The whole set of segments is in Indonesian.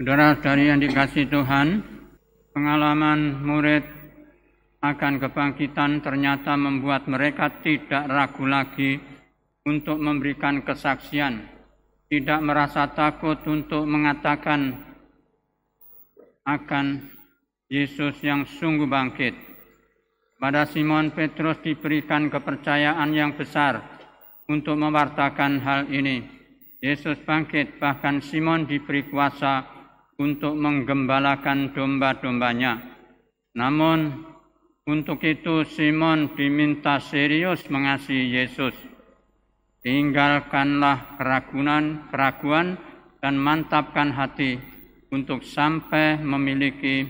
Saudara-saudari yang dikasihi Tuhan, pengalaman murid akan kebangkitan ternyata membuat mereka tidak ragu lagi untuk memberikan kesaksian, tidak merasa takut untuk mengatakan akan Yesus yang sungguh bangkit. Pada Simon Petrus diberikan kepercayaan yang besar untuk mewartakan hal ini. Yesus bangkit, bahkan Simon diberi kuasa untuk menggembalakan domba-dombanya. Namun, untuk itu Simon diminta serius mengasihi Yesus. Tinggalkanlah keraguan dan mantapkan hati untuk sampai memiliki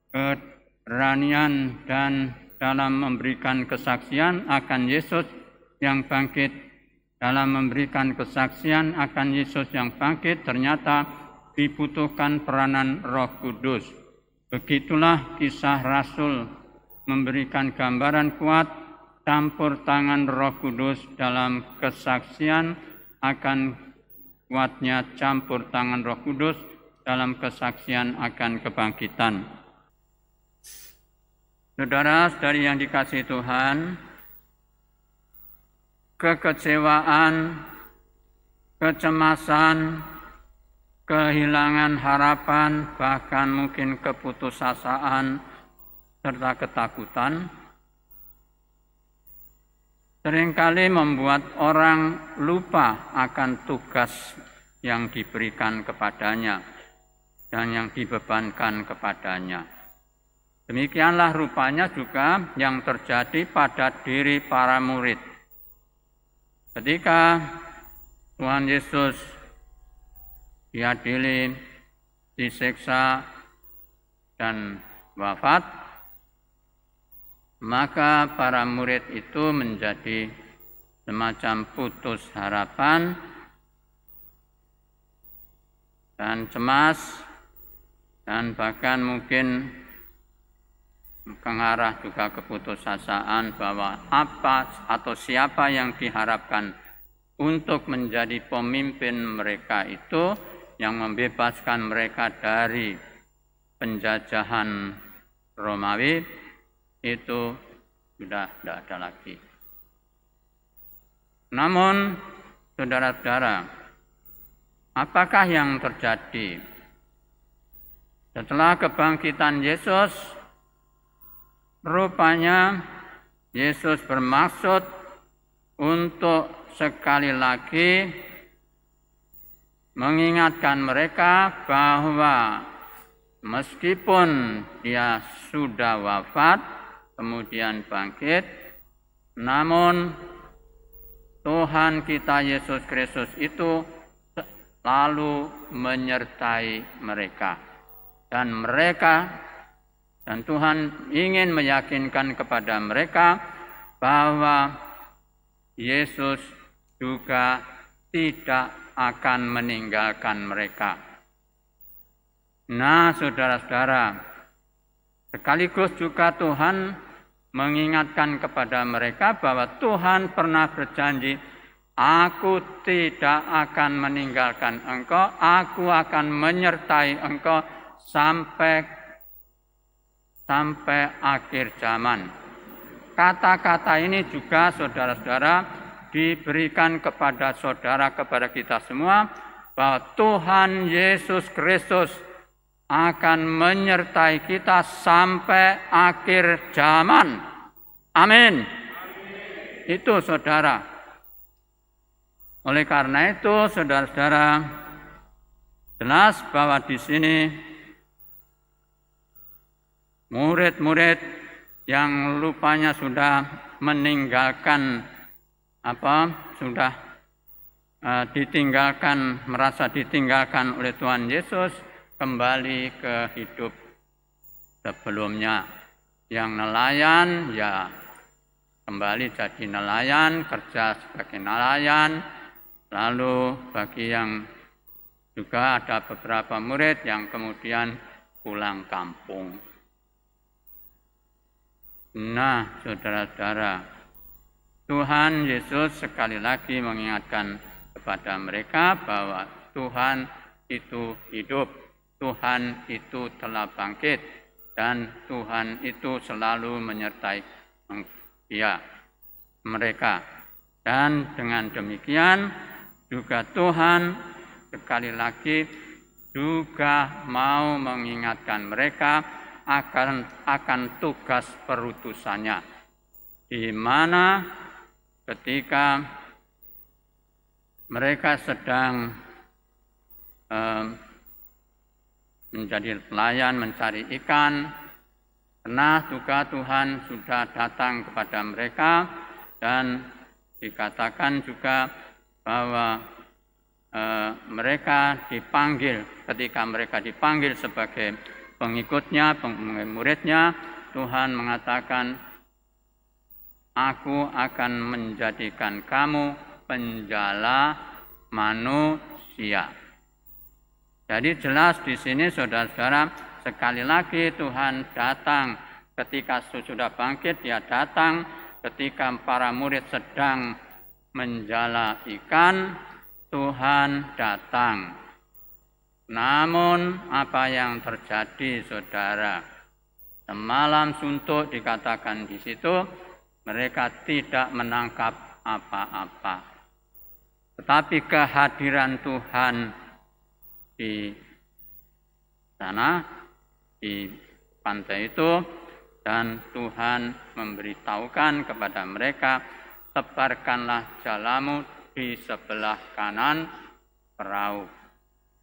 keberanian dan dalam memberikan kesaksian akan Yesus yang bangkit. Dalam memberikan kesaksian akan Yesus yang bangkit ternyata dibutuhkan peranan Roh Kudus. Begitulah kisah Rasul memberikan gambaran kuat campur tangan Roh Kudus dalam kesaksian akan kuatnya campur tangan Roh Kudus dalam kesaksian akan kebangkitan. Saudara-saudari yang dikasihi Tuhan, kekecewaan, kecemasan, kehilangan harapan, bahkan mungkin keputusasaan, serta ketakutan seringkali membuat orang lupa akan tugas yang diberikan kepadanya dan yang dibebankan kepadanya. Demikianlah rupanya juga yang terjadi pada diri para murid. Ketika Tuhan Yesus diadili, disiksa, dan wafat, maka para murid itu menjadi semacam putus harapan dan cemas, dan bahkan mungkin mengarah juga keputusasaan bahwa apa atau siapa yang diharapkan untuk menjadi pemimpin mereka itu, yang membebaskan mereka dari penjajahan Romawi, itu sudah tidak ada lagi. Namun, saudara-saudara, apakah yang terjadi? Setelah kebangkitan Yesus, rupanya Yesus bermaksud untuk sekali lagi mengingatkan mereka bahwa meskipun dia sudah wafat, kemudian bangkit, namun Tuhan kita Yesus Kristus itu selalu menyertai mereka. Dan Tuhan ingin meyakinkan kepada mereka bahwa Yesus juga tidak akan meninggalkan mereka. Nah, saudara-saudara, sekaligus juga Tuhan mengingatkan kepada mereka bahwa Tuhan pernah berjanji, "Aku tidak akan meninggalkan engkau, aku akan menyertai engkau sampai akhir zaman." Kata-kata ini juga, saudara-saudara, diberikan kepada kita semua, bahwa Tuhan Yesus Kristus akan menyertai kita sampai akhir zaman. Amin. Itu, saudara. Oleh karena itu, saudara-saudara, jelas bahwa di sini murid-murid yang rupanya sudah meninggalkan sudah merasa ditinggalkan oleh Tuhan Yesus, kembali ke hidup sebelumnya. Yang nelayan, ya kembali jadi nelayan, kerja sebagai nelayan. Lalu bagi yang juga ada beberapa murid yang kemudian pulang kampung. Nah, saudara-saudara, Tuhan Yesus sekali lagi mengingatkan kepada mereka bahwa Tuhan itu hidup, Tuhan itu telah bangkit, dan Tuhan itu selalu menyertai mereka. Dan dengan demikian juga Tuhan sekali lagi juga mau mengingatkan mereka akan tugas perutusannya, di mana ketika mereka sedang menjadi pelayan mencari ikan, karena juga Tuhan sudah datang kepada mereka, dan dikatakan juga bahwa mereka dipanggil, ketika mereka dipanggil sebagai pengikutnya, muridnya, Tuhan mengatakan, "Aku akan menjadikan kamu penjala manusia." Jadi jelas di sini saudara-saudara, sekali lagi Tuhan datang ketika sudah bangkit, dia datang ketika para murid sedang menjala ikan, Tuhan datang. Namun apa yang terjadi saudara? Semalam suntuk dikatakan di situ, mereka tidak menangkap apa-apa. Tetapi kehadiran Tuhan di sana, di pantai itu, dan Tuhan memberitahukan kepada mereka, tebarkanlah jalamu di sebelah kanan perahu.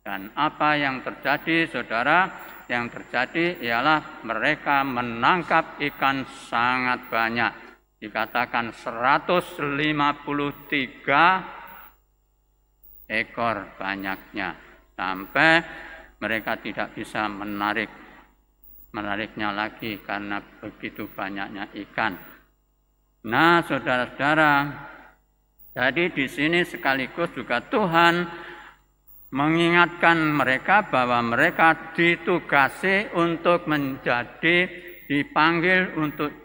Dan apa yang terjadi saudara? Yang terjadi ialah mereka menangkap ikan sangat banyak. Dikatakan 153 ekor banyaknya. Sampai mereka tidak bisa menariknya lagi karena begitu banyaknya ikan. Nah, saudara-saudara, jadi di sini sekaligus juga Tuhan mengingatkan mereka bahwa mereka ditugasi untuk dipanggil untuk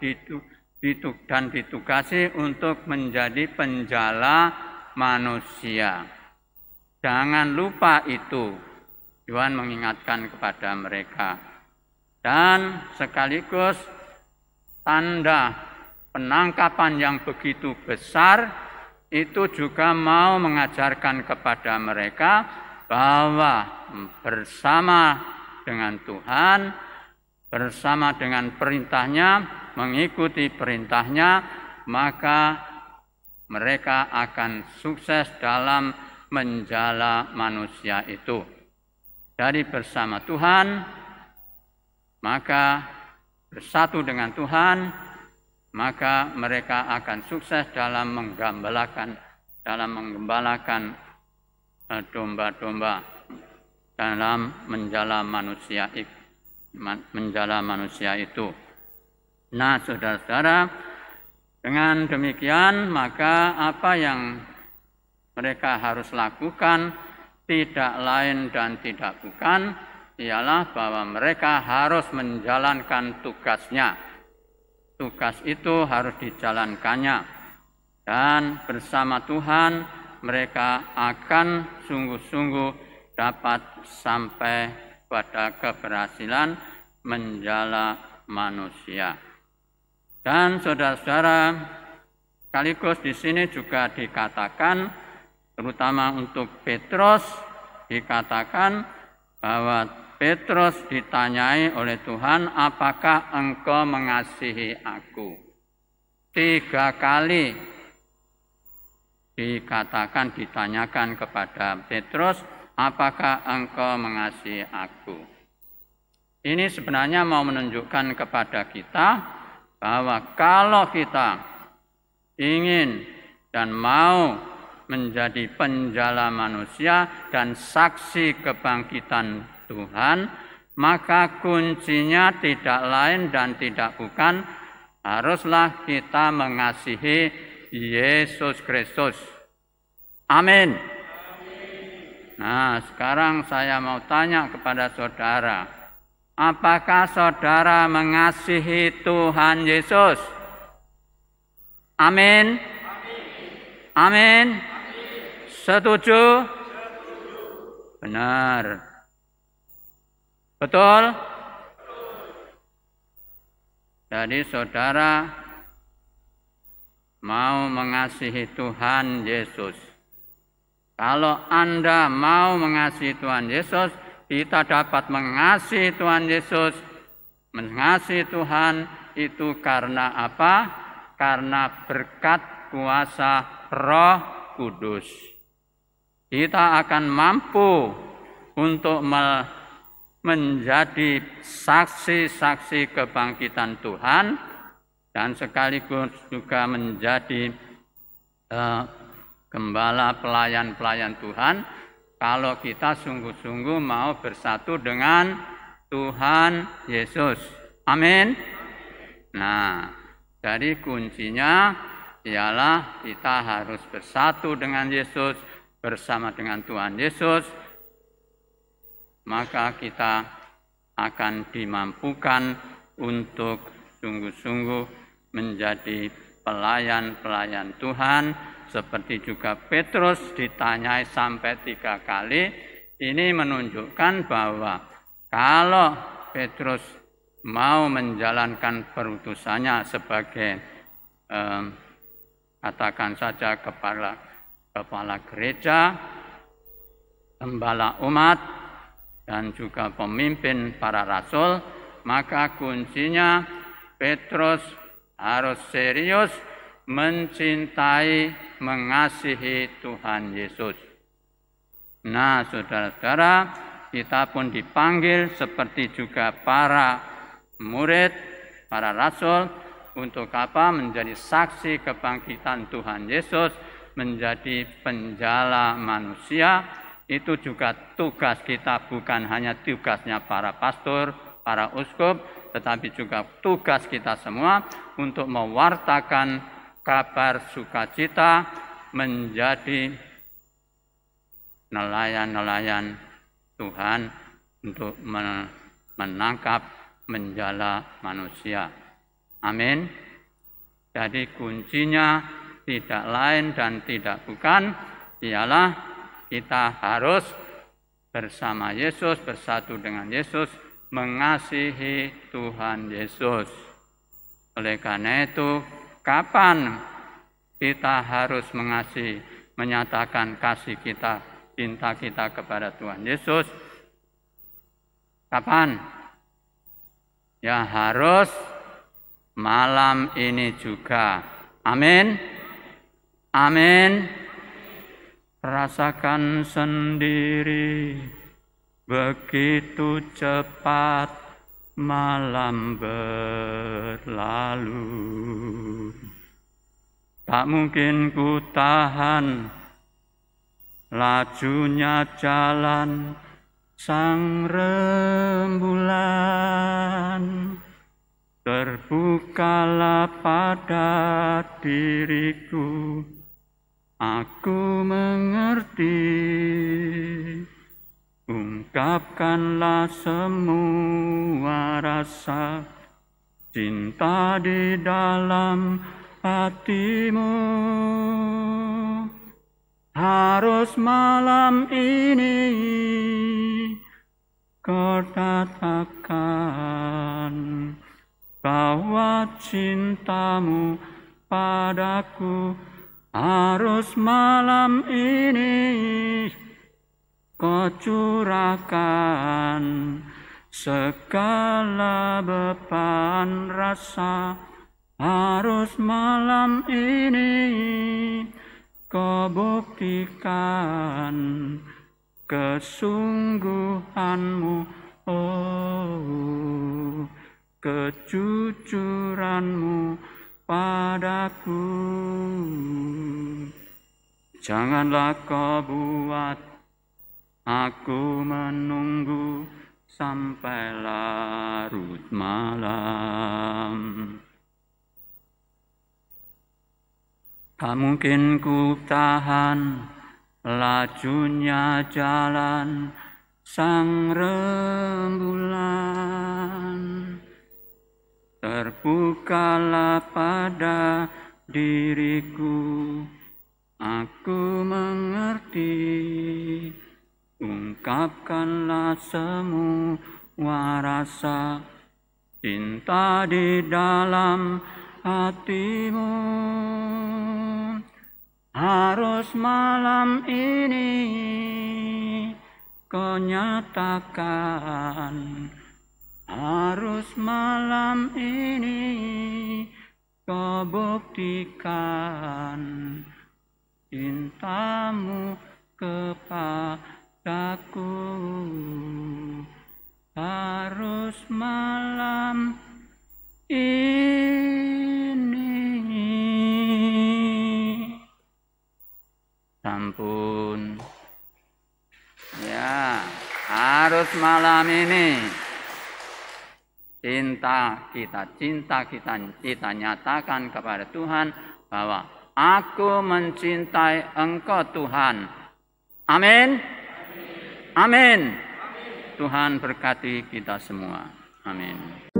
dan ditugasi untuk menjadi penjala manusia. Jangan lupa itu, Tuhan mengingatkan kepada mereka. Dan sekaligus tanda penangkapan yang begitu besar itu juga mau mengajarkan kepada mereka bahwa bersama dengan Tuhan, bersama dengan perintahnya, mengikuti perintahnya, maka mereka akan sukses dalam menjala manusia itu. Dari bersama Tuhan, maka bersatu dengan Tuhan, maka mereka akan sukses dalam menggembalakan domba-domba dalam menjala manusia itu. Nah, saudara-saudara, dengan demikian maka apa yang mereka harus lakukan tidak lain dan tidak bukan ialah bahwa mereka harus menjalankan tugasnya. Tugas itu harus dijalankannya, dan bersama Tuhan mereka akan sungguh-sungguh dapat sampai pada keberhasilan menjala manusia. Dan saudara-saudara, sekaligus di sini juga dikatakan, terutama untuk Petrus, dikatakan bahwa Petrus ditanyai oleh Tuhan, apakah engkau mengasihi aku? 3 kali ditanyakan kepada Petrus, apakah engkau mengasihi aku? Ini sebenarnya mau menunjukkan kepada kita bahwa kalau kita ingin dan mau menjadi penjala manusia dan saksi kebangkitan Tuhan, maka kuncinya tidak lain dan tidak bukan, haruslah kita mengasihi Yesus Kristus. Amin. Nah, sekarang saya mau tanya kepada saudara, apakah saudara mengasihi Tuhan Yesus? Amin. Amin. Setuju? Benar. Betul? Jadi saudara mau mengasihi Tuhan Yesus. Kalau Anda mau mengasihi Tuhan Yesus, kita dapat mengasihi Tuhan Yesus. Mengasihi Tuhan itu karena apa? Karena berkat kuasa Roh Kudus. Kita akan mampu untuk menjadi saksi-saksi kebangkitan Tuhan dan sekaligus juga menjadi gembala pelayan-pelayan Tuhan kalau kita sungguh-sungguh mau bersatu dengan Tuhan Yesus. Amin. Nah, jadi kuncinya ialah kita harus bersatu dengan Yesus, bersama dengan Tuhan Yesus, maka kita akan dimampukan untuk sungguh-sungguh menjadi pelayan-pelayan Tuhan, seperti juga Petrus ditanyai sampai 3 kali. Ini menunjukkan bahwa kalau Petrus mau menjalankan perutusannya sebagai katakan saja kepala gereja, gembala umat, dan juga pemimpin para rasul, maka kuncinya Petrus harus serius mencintai, mengasihi Tuhan Yesus. Nah, saudara-saudara, kita pun dipanggil seperti juga para murid, para rasul, untuk apa? Menjadi saksi kebangkitan Tuhan Yesus, menjadi penjala manusia. Itu juga tugas kita, bukan hanya tugasnya para pastor, para uskup, tetapi juga tugas kita semua untuk mewartakan kabar sukacita, menjadi nelayan-nelayan Tuhan untuk menangkap, menjala manusia. Amin. Jadi kuncinya tidak lain dan tidak bukan ialah kita harus bersama Yesus, bersatu dengan Yesus, mengasihi Tuhan Yesus. Oleh karena itu, kapan kita harus mengasihi, menyatakan kasih kita, cinta kita kepada Tuhan Yesus? Kapan? Ya harus malam ini juga. Amin. Amin. Rasakan sendiri begitu cepat malam berlalu. Tak mungkin ku tahan lajunya jalan sang rembulan. Terbukalah pada diriku, aku mengerti. Ungkapkanlah semua rasa cinta di dalam hatimu. Harus malam ini kau katakan bahwa cintamu padaku. Harus malam ini kau curahkan segala beban rasa. Harus malam ini kau buktikan kesungguhanmu, oh, kejujuranmu padaku. Janganlah kau buat aku menunggu sampai larut malam. Tak mungkin ku tahan lajunya jalan sang rembulan. Terbukalah pada diriku, aku mengerti. ungkapkanlah semua rasa cinta di dalam hatimu. Harus malam ini kau nyatakan, harus malam ini kau buktikan cintamu kepadaku. Harus malam ini. Sampun. Ya, harus malam ini cinta kita nyatakan kepada Tuhan bahwa aku mencintai Engkau Tuhan. Amin. Amin. Tuhan berkati kita semua. Amin.